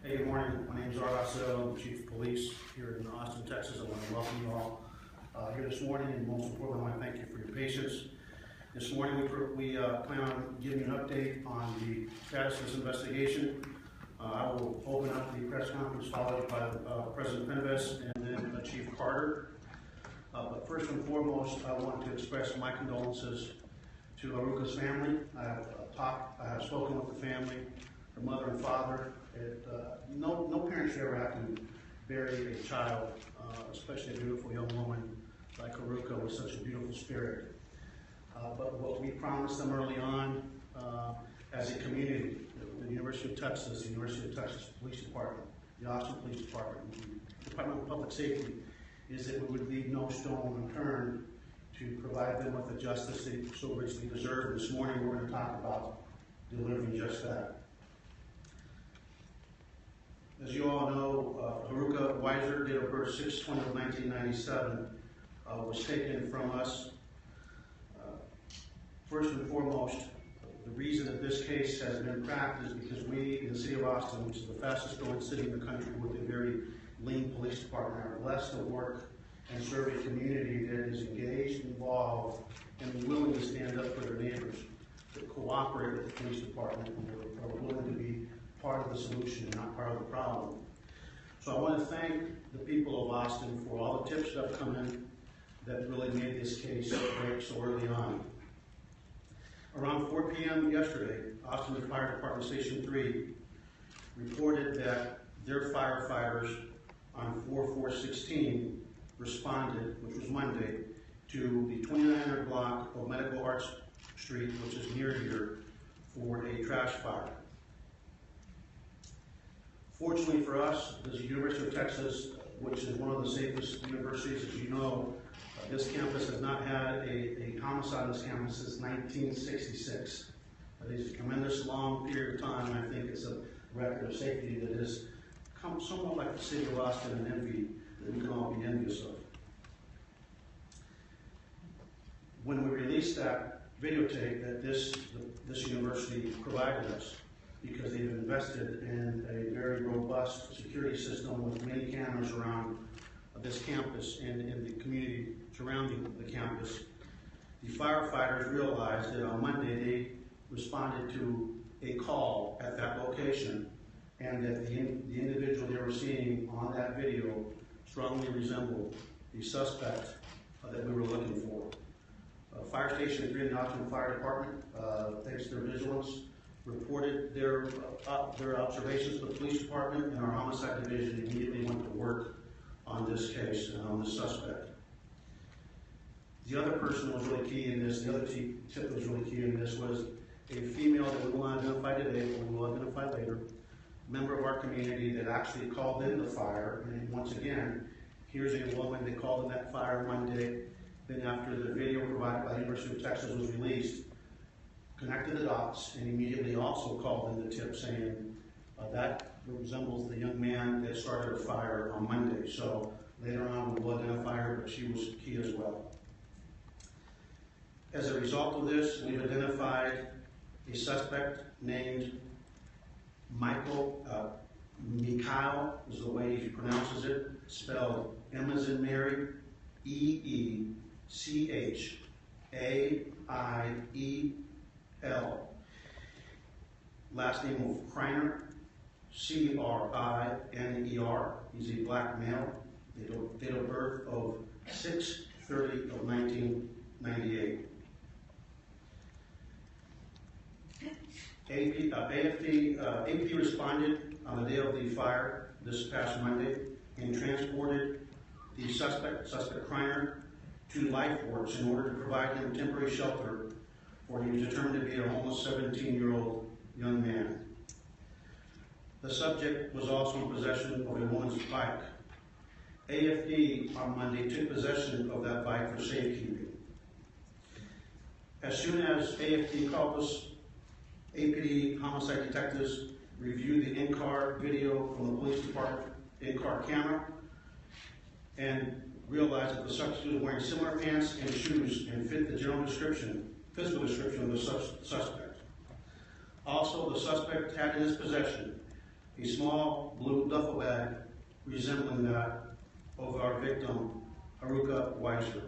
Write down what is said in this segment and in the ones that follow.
Hey, good morning. My name is Art Ossello, I'm the Chief of Police here in Austin, Texas. I want to welcome you all here this morning, and most importantly, I want to thank you for your patience. This morning, we plan on giving you an update on the status of this investigation. I will open up the press conference, followed by President Penves and then Chief Carter. But first and foremost, I want to express my condolences to Haruka's family. I have spoken with the family, her mother and father. No parent should ever have to bury a child, especially a beautiful young woman like Haruka with such a beautiful spirit. But what we promised them early on as a community, the University of Texas, the University of Texas Police Department, the Austin Police Department, the Department of Public Safety, is that we would leave no stone unturned to provide them with the justice they so richly deserve. This morning we're going to talk about delivering just that. As you all know, Haruka Weiser, date of birth 6/20/1997, was taken from us. First and foremost, the reason that this case has been cracked is because we in the city of Austin, which is the fastest growing city in the country with a very lean police department, are blessed to work and serve a community that is engaged, involved, and willing to stand up for their neighbors, to cooperate with the police department, and are willing to be part of the solution and not part of the problem. So I want to thank the people of Austin for all the tips that have come in that really made this case break so early on. Around 4 p.m. yesterday, Austin Fire Department Station 3 reported that their firefighters on 4/4/16 responded, which was Monday, to the 2900 block of Medical Arts Street, which is near here, for a trash fire. Fortunately for us, the University of Texas, which is one of the safest universities, as you know, this campus has not had a homicide on this campus since 1966. That is a tremendous long period of time, and I think it's a record of safety that has come somewhat like the city of Austin and envy that we can all be envious of. When we released that videotape that this university provided us, because they've invested in a very robust security system with many cameras around this campus and in the community surrounding the campus, the firefighters realized that on Monday they responded to a call at that location, and that the individual they were seeing on that video strongly resembled the suspect that we were looking for. Fire Station 3 in the Austin Fire Department, thanks to their vigilance, reported their observations to the police department, and our homicide division immediately went to work on this case and on the suspect. The other person that was really key in this, the other tip that was really key in this, was a female that we will not identify today, but we will identify later, member of our community that actually called in the fire. And once again, here's a woman that called in that fire Monday. Then after the video provided by the University of Texas was released, connected the dots, and immediately also called in the tip saying that resembles the young man that started a fire on Monday. So later on we will identify her, but she was key as well. As a result of this, we've identified a suspect named Mikhail is the way he pronounces it, spelled M as in Mary, EECHAIEL. Last name of Kreiner, CRINER. He's a black male. Date of birth of 6/30/1998. APD responded on the day of the fire this past Monday and transported the suspect Kreiner, to LifeWorks in order to provide him temporary shelter, for he was determined to be a homeless 17-year-old young man. The subject was also in possession of a woman's bike. AFD on Monday took possession of that bike for safekeeping. As soon as AFD called us, APD homicide detectives reviewed the in-car video from the police department in-car camera and realized that the suspect was wearing similar pants and shoes and fit the general physical description of the suspect. Also, the suspect had in his possession a small blue duffel bag resembling that of our victim, Haruka Weiser.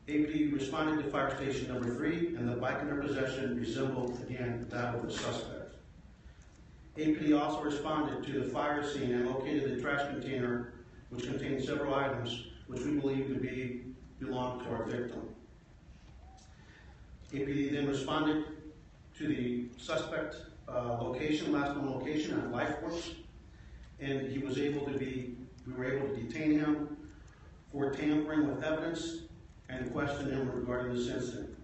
APD responded to fire station number 3, and the bike in their possession resembled, again, that of the suspect. APD also responded to the fire scene and located the trash container, which contained several items which we believe to belong to our victim. APD then responded to the suspect location, last known location at LifeWorks, and we were able to detain him for tampering with evidence and question him regarding this incident.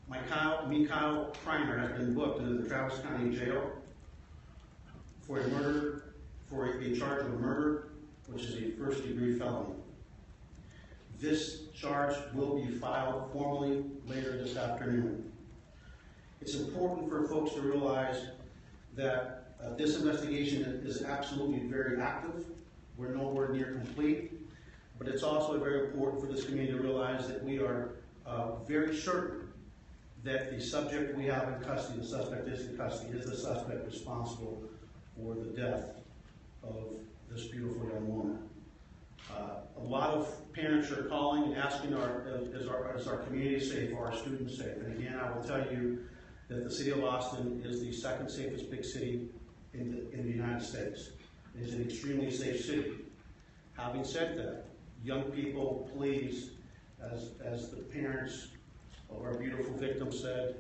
Mikhail Kreiner has been booked into the Travis County Jail for a charge of murder, which is a first-degree felony. This charge will be filed formally later this afternoon. It's important for folks to realize that this investigation is absolutely very active. We're nowhere near complete, but it's also very important for this community to realize that we are very certain that the subject we have in custody, the suspect is in custody, is the suspect responsible for the death of this beautiful young woman. A lot of parents are calling and asking, is our community safe, are our students safe? And again, I will tell you that the city of Austin is the second safest big city in the United States. It is an extremely safe city. Having said that, young people, please, as the parents of our beautiful victim said,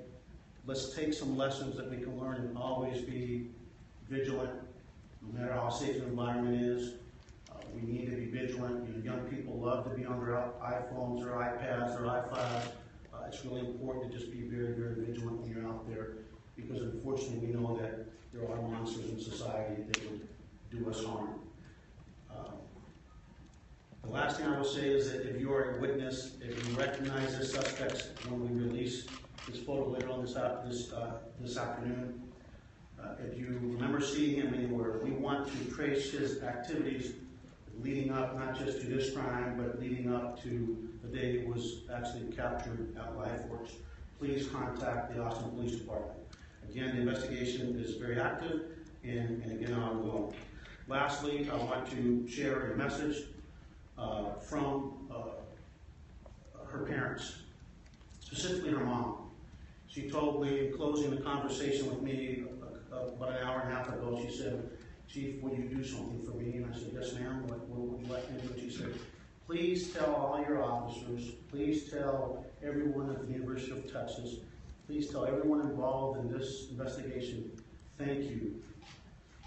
let's take some lessons that we can learn and always be vigilant, no matter how safe an environment is. We need to be vigilant. Young people love to be on their iPhones, their iPads, their iPods. It's really important to just be very, very vigilant when you're out there, because unfortunately we know that there are monsters in society that would do us harm. The last thing I will say is that if you are a witness, if you recognize this suspect when we release this photo later on this afternoon, if you remember seeing him anywhere, we want to trace his activities leading up not just to this crime, but leading up to the day he was actually captured at LifeWorks. Please contact the Austin Police Department. Again, the investigation is very active and again, ongoing. Lastly, I want to share a message from her parents, specifically her mom. She told me, closing the conversation with me about an hour and a half ago, she said, "Chief, will you do something for me?" And I said, "Yes, ma'am. What would you like me to do?" She said, "Please tell all your officers, please tell everyone at the University of Texas, please tell everyone involved in this investigation, thank you.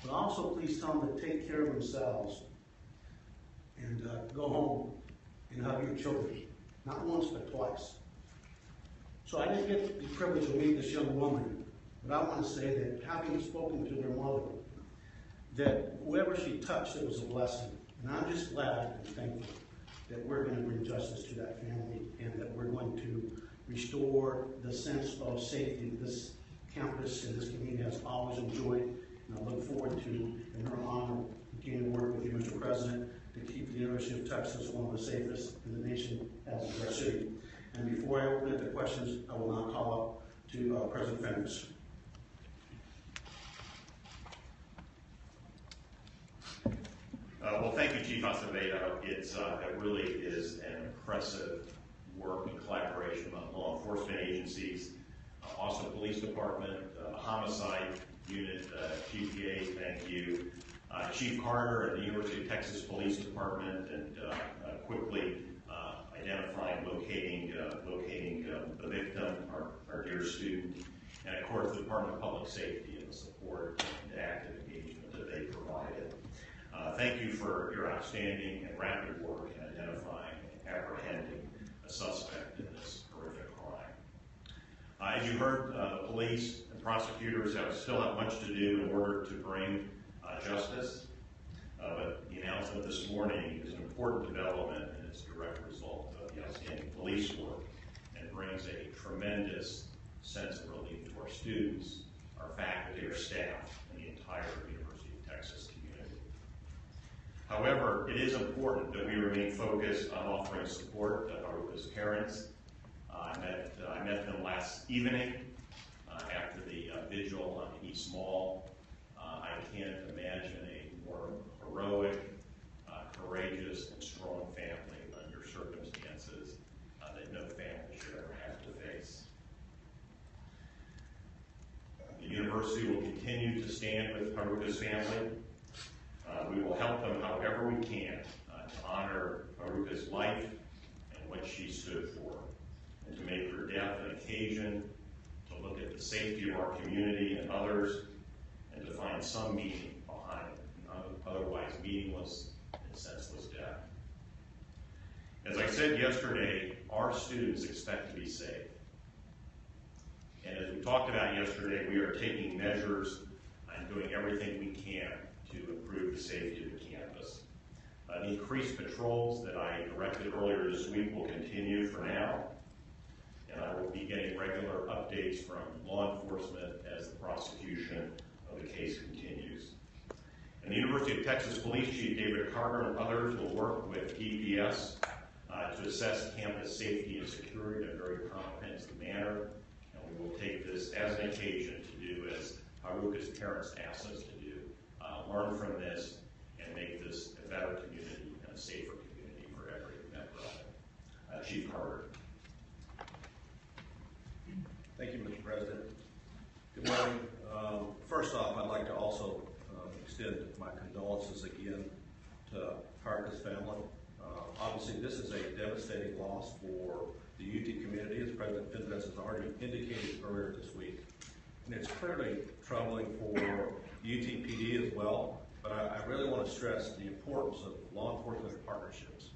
But also please tell them to take care of themselves and go home and hug your children, not once but twice." So I didn't get the privilege of meeting this young woman, but I want to say that having spoken to their mother, that whoever she touched, it was a blessing. And I'm just glad and thankful that we're going to bring justice to that family and that we're going to restore the sense of safety that this campus and this community has always enjoyed. And I look forward to, in her honor, continuing to work with you, Mr. President, to keep the University of Texas one of the safest in the nation as is our city. And before I open it to questions, I will now call up to President Fennis. Well, thank you, Chief Acevedo. It really is an impressive work and collaboration among law enforcement agencies, Austin Police Department, Homicide Unit, Chief Gay, thank you, Chief Carter at the University of Texas Police Department, and quickly identifying, locating the victim, our dear student, and of course the Department of Public Safety and the support and active engagement that they provided. Thank you for your outstanding and rapid work in identifying and apprehending a suspect in this horrific crime. As you heard, the police and prosecutors still have much to do in order to bring justice, but the announcement this morning is an important development and it's a direct result of the outstanding police work and brings a tremendous sense of relief to our students, our faculty, our staff, and the entire University of Texas community. However, it is important that we remain focused on offering support to Haruka's parents. I met them last evening after the vigil on East Mall. I can't imagine a more heroic, courageous, and strong family under circumstances that no family should ever have to face. The university will continue to stand with Haruka's family. We will help them however we can to honor Haruka's life and what she stood for, and to make her death an occasion to look at the safety of our community and others, and to find some meaning behind otherwise meaningless and senseless death. As I said yesterday, our students expect to be safe. And as we talked about yesterday, we are taking measures and doing everything we can to improve the safety of the campus. The increased patrols that I directed earlier this week will continue for now, and I will be getting regular updates from law enforcement as the prosecution of the case continues. And the University of Texas Police Chief David Carter and others will work with DPS to assess campus safety and security in a very comprehensive manner, and we will take this as an occasion to do as Haruka's parents asked us to do, learn from this and make this a better community and a safer community for every member of it. Chief Carter. Thank you, Mr. President. Good morning. First off, I'd like to also extend my condolences again to Haruka's family. Obviously, this is a devastating loss for the UT community, as President Fenves has already indicated earlier this week. And it's clearly troubling for UTPD as well, but I really want to stress the importance of law enforcement partnerships.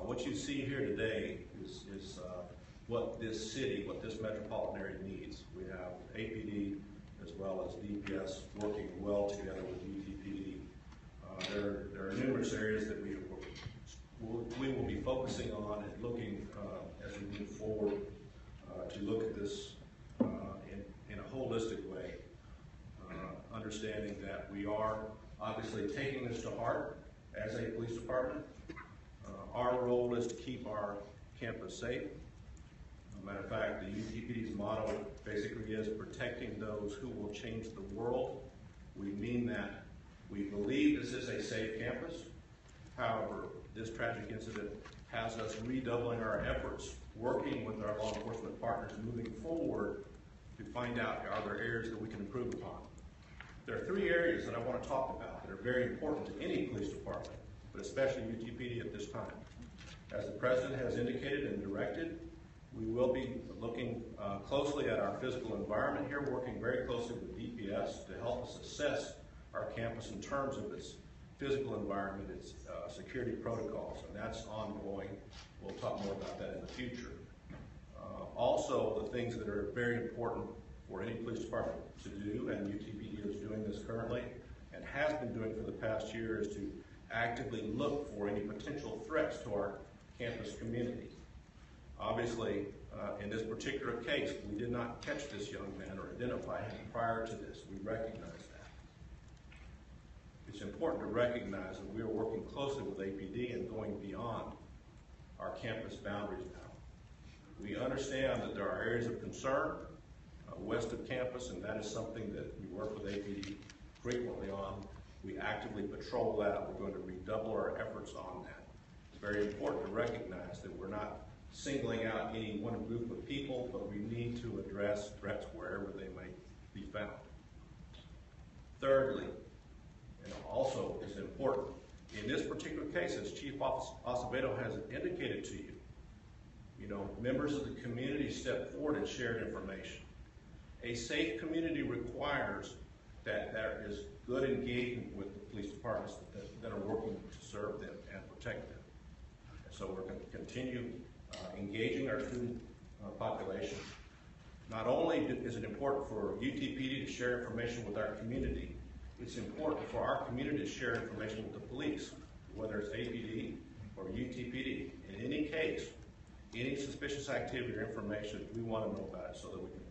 What you see here today is what this city, what this metropolitan area needs. We have APD as well as DPS working well together with UTPD. There are numerous areas that we will be focusing on and looking as we move forward to look at this in a holistic way, understanding that we are obviously taking this to heart as a police department. Our role is to keep our campus safe. Matter of fact, the UTPD's motto basically is protecting those who will change the world. We mean that. We believe this is a safe campus. However, this tragic incident has us redoubling our efforts, working with our law enforcement partners moving forward to find out are there areas that we can improve upon. There are three areas that I want to talk about that are very important to any police department, but especially UTPD at this time. As the President has indicated and directed, we will be looking closely at our physical environment here, working very closely with DPS to help us assess our campus in terms of its physical environment, its security protocols, and that's ongoing. We'll talk more about that in the future. Also, the things that are very important for any police department to do, and UTPD is doing this currently, and has been doing for the past year, is to actively look for any potential threats to our campus community. Obviously, in this particular case, we did not catch this young man or identify him prior to this. We recognize that. It's important to recognize that we are working closely with APD and going beyond our campus boundaries now. We understand that there are areas of concern west of campus, and that is something that we work with APD frequently on. We actively patrol that. We're going to redouble our efforts on that. It's very important to recognize that we're not singling out any one group of people, but we need to address threats wherever they might be found. Thirdly, and also is important, in this particular case, as Chief Acevedo has indicated to you, members of the community stepped forward and shared information. A safe community requires that there is good engagement with the police departments that are working to serve them and protect them. So we're going to continue engaging our student population. Not only is it important for UTPD to share information with our community, it's important for our community to share information with the police, whether it's APD or UTPD. In any case, any suspicious activity or information, we want to know about it so that we can